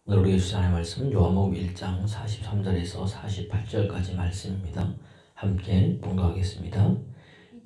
오늘 우리 예수님의 말씀은 요한복음 1장 43절에서 48절까지 말씀입니다. 함께 봉독하겠습니다.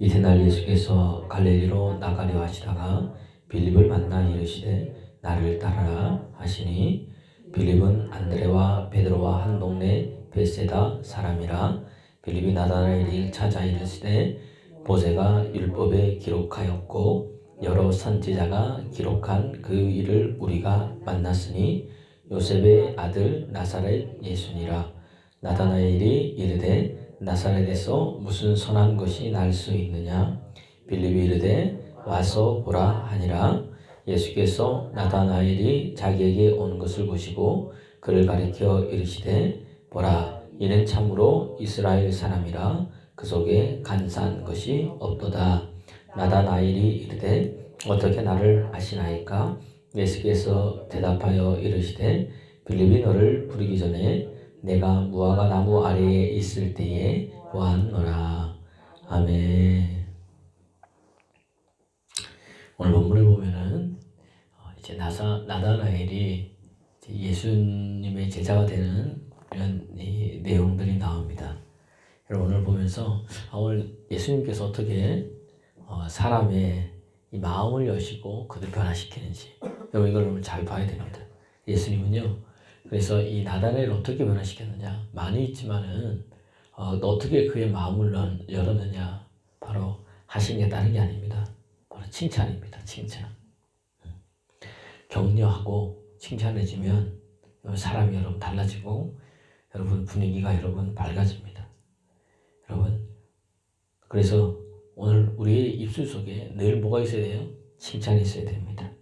이튿날 예수께서 갈릴리로 나가려 하시다가 빌립을 만나 이르시되 나를 따르라 하시니 빌립은 안드레와 베드로와 한 동네 벳세다 사람이라. 빌립이 나다나엘을 찾아 이르시되 모세가 율법에 기록하였고 여러 선지자가 기록한 그 일을 우리가 만났으니 요셉의 아들 나사렛 예수니라. 나다나엘이 이르되 나사렛에서 무슨 선한 것이 날 수 있느냐? 빌립이 이르되 와서 보라 하니라. 예수께서 나다나엘이 자기에게 온 것을 보시고 그를 가리켜 이르시되 보라, 이는 참으로 이스라엘 사람이라. 그 속에 간사한 것이 없도다. 나다나엘이 이르되 어떻게 나를 아시나이까? 예수께서 대답하여 이르시되 빌립이 너를 부르기 전에 내가 무화과 나무 아래에 있을 때에 보았노라. 아멘. 오늘 본문을 보면은 이제 나다나엘이 예수님의 제자가 되는 이런 내용들이 나옵니다. 여러분 오늘 보면서 오늘 예수님께서 어떻게 사람의 이 마음을 여시고 그들 변화시키는지 여러분 이걸 오늘 잘 봐야 됩니다. 예수님은요, 그래서 이 나다나엘을 어떻게 변화시켰느냐 많이 있지만은 어떻게 그의 마음을 열었느냐 바로 하신 게 다른 게 아닙니다. 바로 칭찬입니다. 칭찬. 격려하고 칭찬해주면 사람이 여러분 달라지고 여러분 분위기가 여러분 밝아집니다. 여러분 그래서 오늘 우리의 입술 속에 늘 뭐가 있어야 돼요? 칭찬이 있어야 됩니다.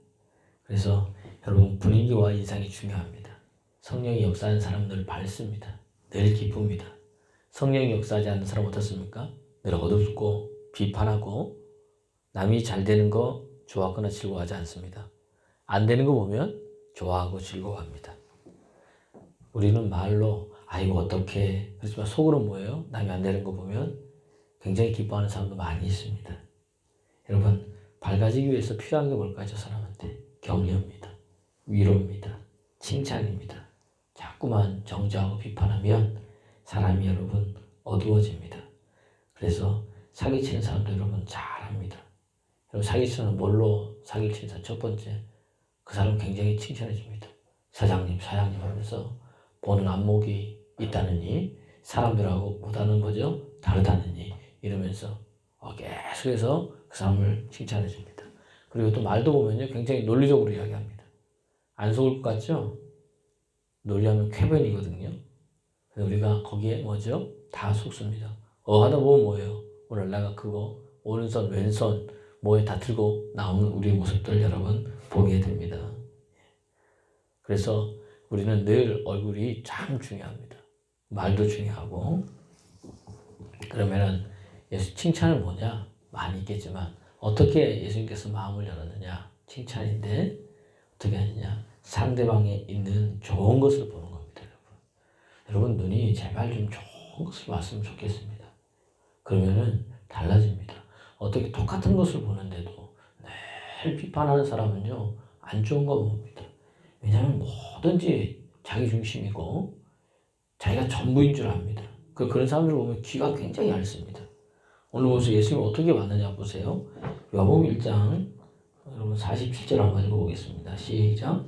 그래서 여러분 분위기와 인상이 중요합니다. 성령이 역사하는 사람들 밝습니다. 늘 기쁩니다. 성령이 역사하지 않는 사람 어떻습니까? 늘 어둡고 비판하고 남이 잘 되는 거 좋아하거나 즐거워하지 않습니다. 안 되는 거 보면 좋아하고 즐거워합니다. 우리는 말로 아이고 어떡해 그렇지만 속으로 뭐예요? 남이 안 되는 거 보면 굉장히 기뻐하는 사람도 많이 있습니다. 여러분 밝아지기 위해서 필요한 게 뭘까요? 저 사람한테 격려입니다. 위로입니다. 칭찬입니다. 자꾸만 정죄하고 비판하면 사람이 여러분 어두워집니다. 그래서 사기치는 사람도 여러분 잘합니다. 여러분 사기치는 뭘로 사기치는 사람? 첫 번째, 그 사람 굉장히 칭찬해 줍니다. 사장님 하면서 보는 안목이 있다느니 사람들하고 보다는 뭐죠? 다르다느니 이러면서 계속해서 그 사람을 칭찬해 줍니다. 그리고 또 말도 보면요 굉장히 논리적으로 이야기합니다. 안 속을 것 같죠? 논리하면 쾌변이거든요. 그래서 우리가 거기에 뭐죠? 다 속습니다. 하다 보면 뭐예요? 오늘 내가 그거 오른손 왼손 뭐에 다 들고 나오는 우리의 모습들 여러분 보게 됩니다. 그래서 우리는 늘 얼굴이 참 중요합니다. 말도 중요하고. 그러면은 예수 칭찬은 뭐냐? 많이 있겠지만 어떻게 예수님께서 마음을 열었느냐? 칭찬인데 어떻게 하느냐? 상대방에 있는 좋은 것을 보는 겁니다. 여러분 눈이 제발 좀 좋은 것을 봤으면 좋겠습니다. 그러면은 달라집니다. 어떻게 똑같은 것을 보는데도 늘 비판하는 사람은요 안 좋은 거 봅니다. 왜냐하면 뭐든지 자기 중심이고 자기가 전부인 줄 압니다. 그런 사람들을 보면 귀가 굉장히 얇습니다. 오늘 보세요. 예수님이 어떻게 만나냐 보세요. 요한복음 1장 여러분 47절 한번 읽어보겠습니다. 시작.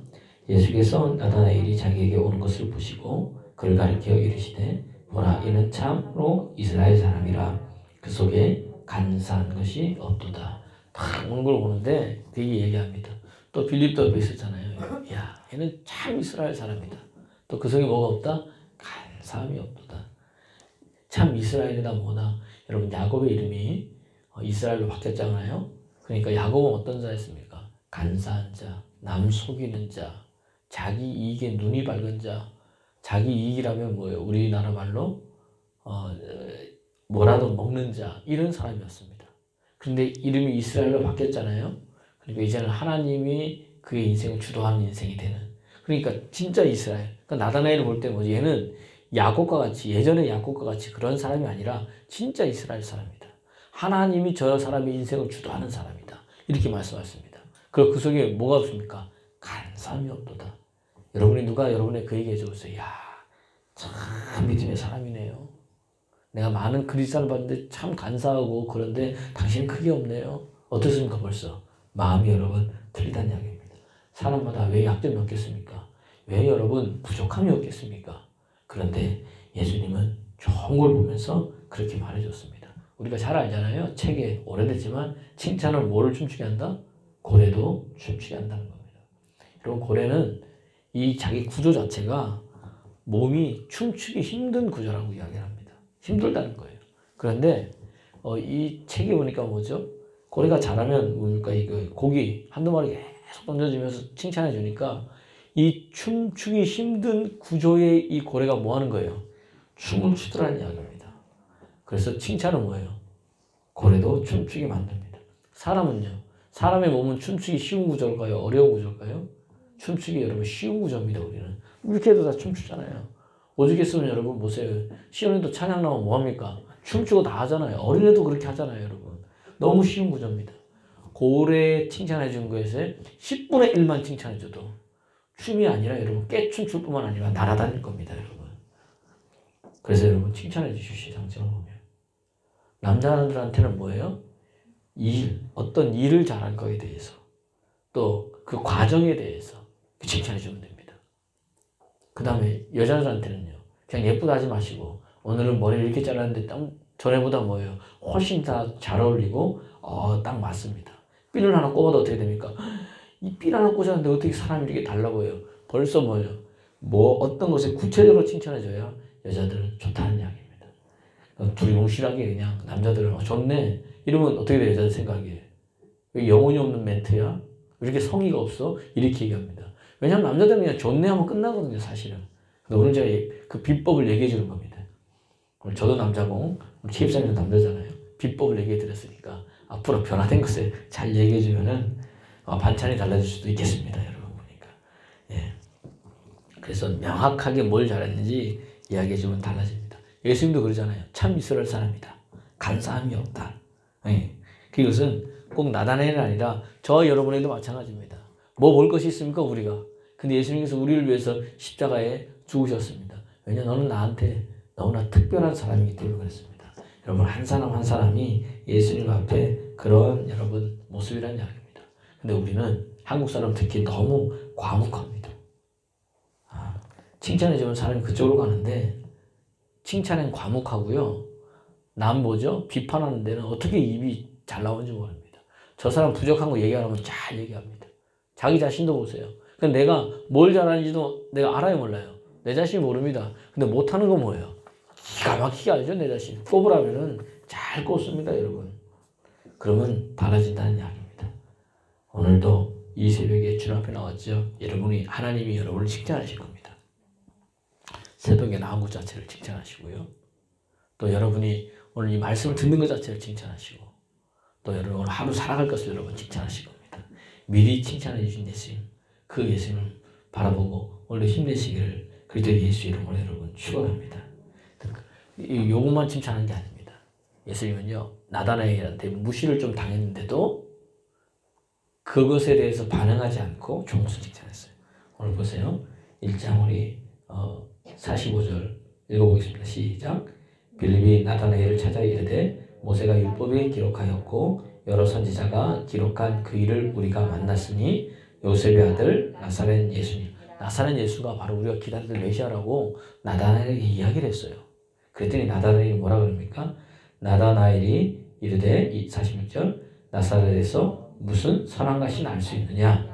예수께서 나다나엘이 자기에게 오는 것을 보시고 그를 가리켜 이르시되 보라, 이는 참으로 이스라엘 사람이라. 그 속에 간사한 것이 없도다. 딱 오는 걸 보는데 되게 얘기합니다. 또 빌립도 옆에 있었잖아요. 야, 얘는 참 이스라엘 사람이다. 또 그 속에 뭐가 없다? 간사함이 없도다. 참 이스라엘이다 뭐다. 여러분 야곱의 이름이 이스라엘로 바뀌었잖아요. 그러니까 야곱은 어떤 자였습니까? 간사한 자, 남 속이는 자, 자기 이익에 눈이 밝은 자. 자기 이익이라면 뭐예요? 우리나라 말로 뭐라도 먹는 자, 이런 사람이었습니다. 그런데 이름이 이스라엘로 바뀌었잖아요. 그러니까 이제는 하나님이 그의 인생을 주도하는 인생이 되는. 그러니까 진짜 이스라엘. 그러니까 나다나엘을 볼 때 뭐지? 얘는 야곱과 같이, 예전의 야곱과 같이 그런 사람이 아니라 진짜 이스라엘 사람이다. 하나님이 저 사람의 인생을 주도하는 사람이다. 이렇게 말씀하셨습니다. 그리고 그 속에 뭐가 없습니까? 간사함이 없도다. 여러분이 누가 여러분의 그 얘기해 줬어요. 야, 참 믿음의 사람이네요. 내가 많은 그리스도를 봤는데 참 간사하고 그런데 당신은 크게 없네요. 어떻습니까 벌써? 마음이 여러분 틀리다는 이야기입니다. 사람마다 왜 약점이 없겠습니까? 왜 여러분 부족함이 없겠습니까? 그런데 예수님은 좋은 걸 보면서 그렇게 말해줬습니다. 우리가 잘 알잖아요. 책에 오래됐지만 칭찬은 뭐를 춤추게 한다? 고래도 춤추게 한다는 겁니다. 여러분 고래는 이 자기 구조 자체가 몸이 춤추기 힘든 구조라고 이야기를 합니다. 힘들다는 거예요. 그런데 이 책에 보니까 뭐죠? 고래가 잘하면 뭡니까? 이거 고기 한두 마리 계속 던져주면서 칭찬해 주니까 이 춤추기 힘든 구조의 이 고래가 뭐 하는 거예요? 춤을 추더라는 이야기입니다. 그래서 칭찬은 뭐예요? 고래도 춤추게 만듭니다. 사람은요? 사람의 몸은 춤추기 쉬운 구조일까요? 어려운 구조일까요? 춤추기 여러분 쉬운 구조입니다. 우리는 이렇게 해도 다 춤추잖아요. 오죽했으면 여러분 보세요. 시원이도 찬양 나오면 뭐합니까? 춤추고 다 하잖아요. 어린애도 그렇게 하잖아요. 여러분 너무 쉬운 구조입니다. 고래 칭찬해 준 것에 10분의 1만 칭찬해 줘도 춤이 아니라 여러분 깨춤출 뿐만 아니라 날아다닐 겁니다. 여러분. 그래서 여러분 칭찬해 주십시오. 장점을 보면 남자들한테는 뭐예요? 어떤 일을 잘한 거에 대해서 또 그 과정에 대해서 칭찬해 주면 됩니다. 그 다음에 여자들한테는요. 그냥 예쁘다 하지 마시고 오늘은 머리를 이렇게 잘랐는데 전에보다 뭐예요? 훨씬 다 잘 어울리고 딱 맞습니다. 핀을 하나 꼽아도 어떻게 됩니까? 이 핀 하나 꽂았는데 어떻게 사람이 이렇게 달라 보여요? 벌써 뭐예요? 어떤 것에 구체적으로 칭찬해줘야 여자들은 좋다는 이야기입니다. 두리뭉실하게 그냥 남자들은 좋네 이러면 어떻게 돼요? 여자들 생각이 왜 영혼이 없는 멘트야? 왜 이렇게 성의가 없어? 이렇게 얘기합니다. 왜냐하면 남자들은 그냥 좋네 하면 끝나거든요 사실은. 근데 오늘 제가 그 비법을 얘기해 주는 겁니다. 오늘 저도 남자고 지입사님도 남자잖아요. 비법을 얘기해 드렸으니까 앞으로 변화된 것을 잘 얘기해 주면은 반찬이 달라질 수도 있겠습니다. 여러분 보니까. 예. 그래서 명확하게 뭘 잘했는지 이야기해 주면 달라집니다. 예수님도 그러잖아요. 참 이스라엘 사람이다. 간사함이 없다. 예. 그것은 꼭 나다나엘이 아니라 저 여러분에도 마찬가지입니다. 뭐 볼 것이 있습니까 우리가? 근데 예수님께서 우리를 위해서 십자가에 죽으셨습니다. 왜냐 너는 나한테 너무나 특별한 사람이기 때문에 그렇습니다. 여러분 한 사람 한 사람이 예수님 앞에 그런 여러분 모습이라는 이야기입니다. 근데 우리는 한국 사람 특히 너무 과묵합니다. 칭찬해주면 사람이 그쪽으로 가는데 칭찬은 과묵하고요. 남 뭐죠? 비판하는 데는 어떻게 입이 잘 나오는지 모릅니다. 저 사람 부족한 거 얘기하면 잘 얘기합니다. 자기 자신도 보세요. 근데 내가 뭘 잘하는지도 내가 알아요 몰라요? 내 자신이 모릅니다. 근데 못하는 건 뭐예요? 기가 막히게 알죠 내 자신. 꼽으라면은 잘 꼽습니다 여러분. 그러면 달라진다는 이야기입니다. 오늘도 이 새벽에 주님 앞에 나왔죠. 하나님이 여러분을 칭찬하실 겁니다. 새벽에 나온 것 자체를 칭찬하시고요. 또 여러분이 오늘 이 말씀을 듣는 것 자체를 칭찬하시고 또 여러분 오늘 하루 살아갈 것을 여러분 칭찬하실 겁니다. 미리 칭찬해 주신 예수님, 그 예수님을 바라보고 오늘 힘내시기를 그리스도 예수 이름으로 여러분 축원합니다. 요것만 칭찬하는 게 아닙니다. 예수님은요 나다나엘한테 무시를 좀 당했는데도 그것에 대해서 반응하지 않고 종수 칭찬했어요. 오늘 보세요. 1장 우리 45절 읽어보겠습니다. 시작. 빌립이 나다나엘을 찾아 이르되 모세가 율법에 기록하였고 여러 선지자가 기록한 그 일을 우리가 만났으니 요셉의 아들 나사렛 예수님. 나사렛 예수가 바로 우리가 기다리던 메시아라고 나다나엘에게 이야기를 했어요. 그랬더니 나다나엘이 뭐라 그럽니까? 나다나엘이 이르되 46절 나사렛에서 무슨 선한 것이 날 수 있느냐?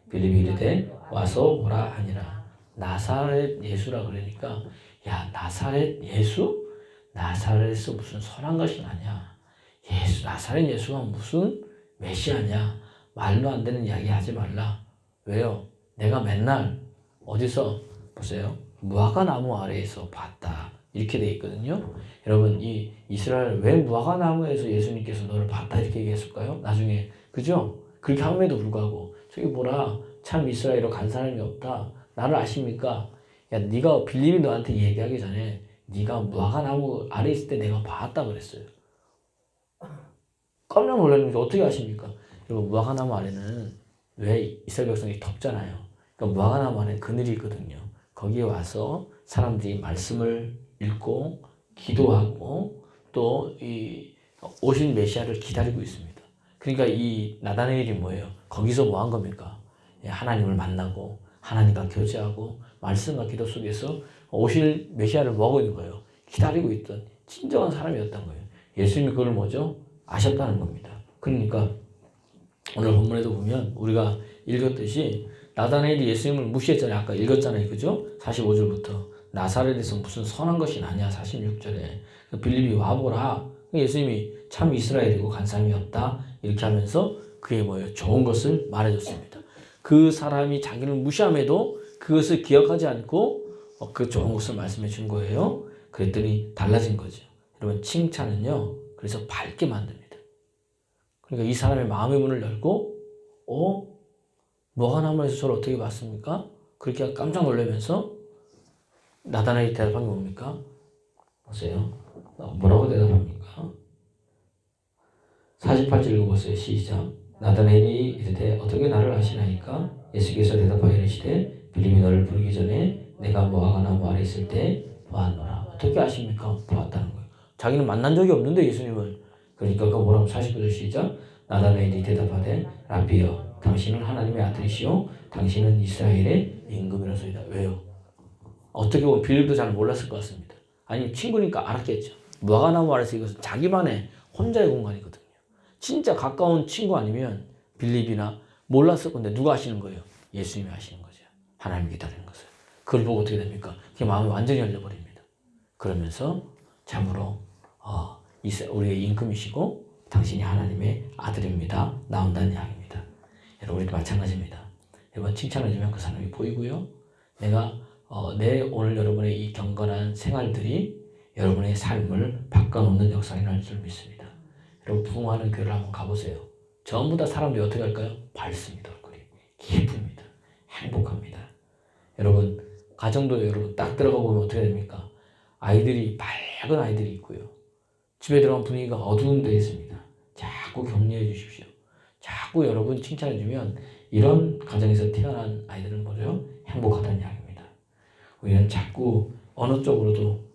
빌립이 이르되 와서 보라 하니라. 나사렛 예수라 그러니까 야 나사렛 예수? 나사렛에서 무슨 선한 것이 나냐? 나사렛 예수가 무슨 메시아냐? 말도 안 되는 이야기 하지 말라. 왜요? 내가 맨날 어디서 보세요. 무화과 나무 아래에서 봤다. 이렇게 돼 있거든요. 여러분 이 이스라엘 왜 무화과 나무에서 예수님께서 너를 봤다 이렇게 얘기했을까요? 나중에 그죠? 그렇게 함에도 불구하고 저기 보라 참 이스라엘로 간 사람이 없다. 나를 아십니까? 야 네가 빌립이 너한테 얘기하기 전에 네가 무화과 나무 아래 있을 때 내가 봤다 그랬어요. 깜짝 놀랐는데 어떻게 아십니까? 여러분 무화과 나무 아래는 왜 이스라엘 백성이 덥잖아요. 그러니까 무화과나무 안에 그늘이 있거든요. 거기에 와서 사람들이 말씀을 읽고 기도하고 또 이 오신 메시아를 기다리고 있습니다. 그러니까 이 나다나엘이 뭐예요? 거기서 뭐 한 겁니까? 하나님을 만나고 하나님과 교제하고 말씀과 기도 속에서 오실 메시아를 뭐 하고 있는 거예요? 기다리고 있던 진정한 사람이었던 거예요. 예수님이 그걸 뭐죠? 아셨다는 겁니다. 그러니까 오늘 본문에도 보면 우리가 읽었듯이 나다나엘이 예수님을 무시했잖아요. 아까 읽었잖아요. 그죠? 45절부터 나사렛에서 무슨 선한 것이 나냐 46절에 빌립이 와보라. 예수님이 참 이스라엘이고 간 사람이 없다. 이렇게 하면서 그게 뭐예요? 좋은 것을 말해줬습니다. 그 사람이 자기를 무시함에도 그것을 기억하지 않고 그 좋은 것을 말씀해 준 거예요. 그랬더니 달라진 거죠. 여러분 칭찬은요. 그래서 밝게 만듭니다. 그러니까 이 사람의 마음의 문을 열고 무화과나무에서 저를 어떻게 봤습니까? 그렇게 깜짝 놀라면서 나다나엘이 대답한 게 뭡니까? 보세요. 뭐라고 대답합니까? 48절 읽어보세요. 시작. 나다나엘이 이르되 어떻게 나를 아시나이까? 예수께서 대답하여 이르시되 빌립이 너를 부르기 전에 내가 무화과나무 아래 있을 때 보았노라. 어떻게 아십니까? 보았다는 거예요. 자기는 만난 적이 없는데 예수님을. 그러니까 그 뭐라고 49절 시작. 나다나엘이 대답하되 라비여 당신은 하나님의 아들이시오 당신은 이스라엘의 임금이라소이다. 왜요? 어떻게 보면 빌립도 잘 몰랐을 것 같습니다. 아니 친구니까 알았겠죠. 무화과나무 아래서 이것은 자기만의 혼자의 공간이거든요. 진짜 가까운 친구 아니면 빌립이나 몰랐을 건데 누가 하시는 거예요? 예수님이 하시는 거죠. 하나님이 기다리는 것을. 그걸 보고 어떻게 됩니까? 그 마음이 완전히 열려버립니다. 그러면서 참으로 우리의 임금이시고 당신이 하나님의 아들입니다. 나온다는 이야기입니다. 여러분 우리도 마찬가지입니다. 여러분 칭찬을 주면 그 사람이 보이고요. 내 오늘 여러분의 이 경건한 생활들이 여러분의 삶을 바꿔놓는 역사가 날 줄 믿습니다. 여러분 부흥하는 교회를 한번 가보세요. 전부 다 사람들이 어떻게 할까요? 밝습니다. 얼굴이 기쁩니다. 행복합니다. 여러분 가정도 여러분 딱 들어가 보면 어떻게 됩니까? 아이들이 밝은 아이들이 있고요. 집에 들어간 분위기가 어두운 데 있습니다. 자꾸 격려해 주십시오. 자꾸 여러분 칭찬해 주면 이런 가정에서 태어난 아이들은 뭐죠? 행복하다는 이야기입니다. 우리는 자꾸 어느 쪽으로도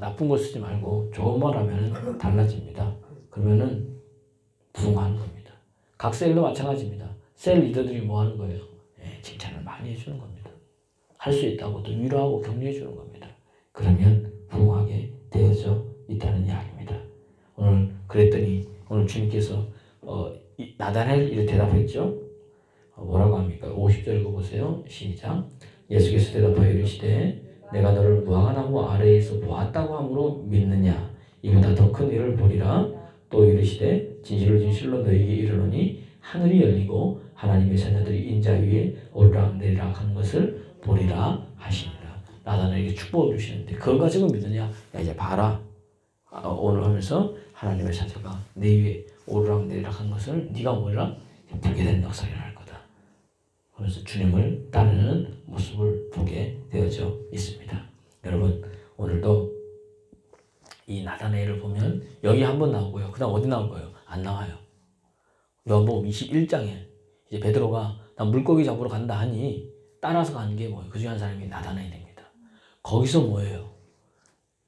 나쁜 걸 쓰지 말고 좋은 말 하면 달라집니다. 그러면은 부흥하는 겁니다. 각 셀도 마찬가지입니다. 셀 리더들이 뭐 하는 거예요? 칭찬을 많이 해주는 겁니다. 할 수 있다고 또 위로하고 격려해 주는 겁니다. 그러면 부흥하게 되어져 있다는 이야기입니다. 오늘 그랬더니 오늘 주님께서 나다나엘 이렇게 대답했죠. 뭐라고 합니까? 50절 읽어보세요. 시작. 예수께서 대답하여 이르시되 내가 너를 무화과나무 아래에서 보았다고 함으로 믿느냐? 이보다 더 큰 일을 보리라. 또 이르시되 진실로 진실로 너희에게 이르노니 하늘이 열리고 하나님의 자녀들이 인자 위에 오르락내리락 하는 것을 보리라 하시니라. 나다나엘에게 축복을 주시는데 그걸 가지고 믿느냐? 야 이제 봐라. 오늘 하면서 하나님의 자녀가 내 위에 오르락내리락 하는 것을 네가 뭐라? 보게 된 역사가 일어날 거다. 그래서 주님을 따르는 모습을 보게 되어져 있습니다. 여러분 오늘도 이 나다나엘을 보면 여기 한번 나오고요. 그 다음 어디 나올 거예요? 안 나와요. 요한복음 21장에 이제 베드로가 나 물고기 잡으러 간다 하니 따라서 가는 게 뭐예요? 그 중에 한 사람이 나다나엘입니다. 거기서 뭐예요?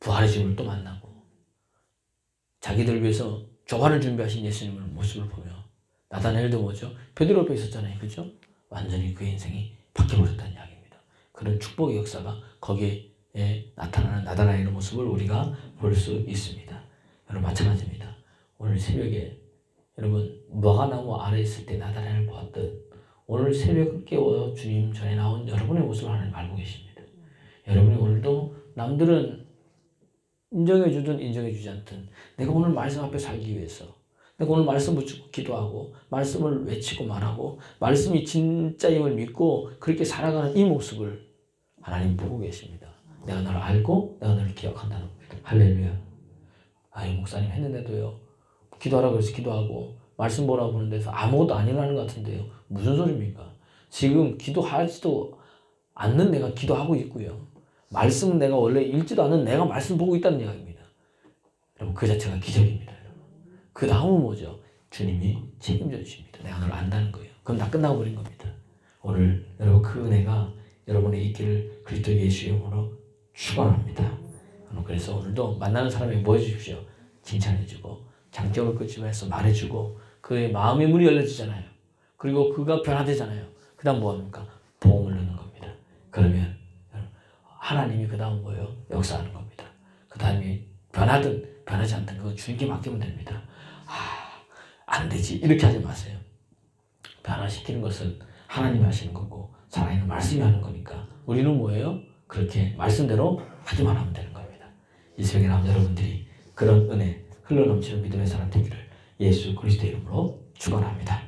부활의 주님을 또 만나고 자기들을 위해서 조화를 준비하신 예수님을 모습을 보며 나다나엘도 뭐죠? 베드로 옆에 있었잖아요. 그죠? 완전히 그의 인생이 바뀌어버렸다는 이야기입니다. 그런 축복의 역사가 거기에 나타나는 나다나엘의 모습을 우리가 볼 수 있습니다. 여러분 마찬가지입니다. 오늘 새벽에 여러분 무화과나무 아래 있을 때 나다나엘을 보았듯 오늘 새벽 깨워 주님 전에 나온 여러분의 모습을 하나님 알고 계십니다. 여러분이 오늘도 남들은 인정해주든 인정해주지 않든 내가 오늘 말씀 앞에 살기 위해서 내가 오늘 말씀 붙잡고 기도하고 말씀을 외치고 말하고 말씀이 진짜임을 믿고 그렇게 살아가는 이 모습을 하나님 보고 계십니다. 내가 너를 알고 내가 너를 기억한다는 겁니다. 할렐루야. 아유 목사님 했는데도요. 기도하라고 해서 기도하고 말씀 보라고 보는 데서 아무것도 안 일어나는 것 같은데요. 무슨 소리입니까? 지금 기도하지도 않는 내가 기도하고 있고요. 말씀은 내가 원래 읽지도 않는 내가 말씀 보고 있다는 이야기입니다. 여러분 그 자체가 기적입니다. 여러분. 그 다음은 뭐죠? 주님이 책임져 주십니다. 내가 너를 안다는 거예요. 그럼 다 끝나고 버린 겁니다. 오늘 여러분 그 은혜가 여러분의 있기를 그리스도 예수의 이름으로 축원합니다. 그래서 오늘도 만나는 사람에게 뭐 해주십시오? 칭찬해주고 장점을 끄집어내서 말해주고 그의 마음의 문이 열려지잖아요. 그리고 그가 변화되잖아요. 그 다음 뭐합니까? 보험을 넣는 겁니다. 그러면 하나님이 그 다음 뭐예요? 역사하는 겁니다. 그 다음에 변하든 변하지 않든 그거 주님께 맡기면 됩니다. 안 되지 이렇게 하지 마세요. 변화시키는 것은 하나님이 하시는 거고 살아있는 말씀이 하는 거니까 우리는 뭐예요? 그렇게 말씀대로 하기만 하면 되는 겁니다. 이 새벽에 남은 여러분들이 그런 은혜 흘러넘치는 믿음의 사람 되기를 예수 그리스도의 이름으로 축원합니다.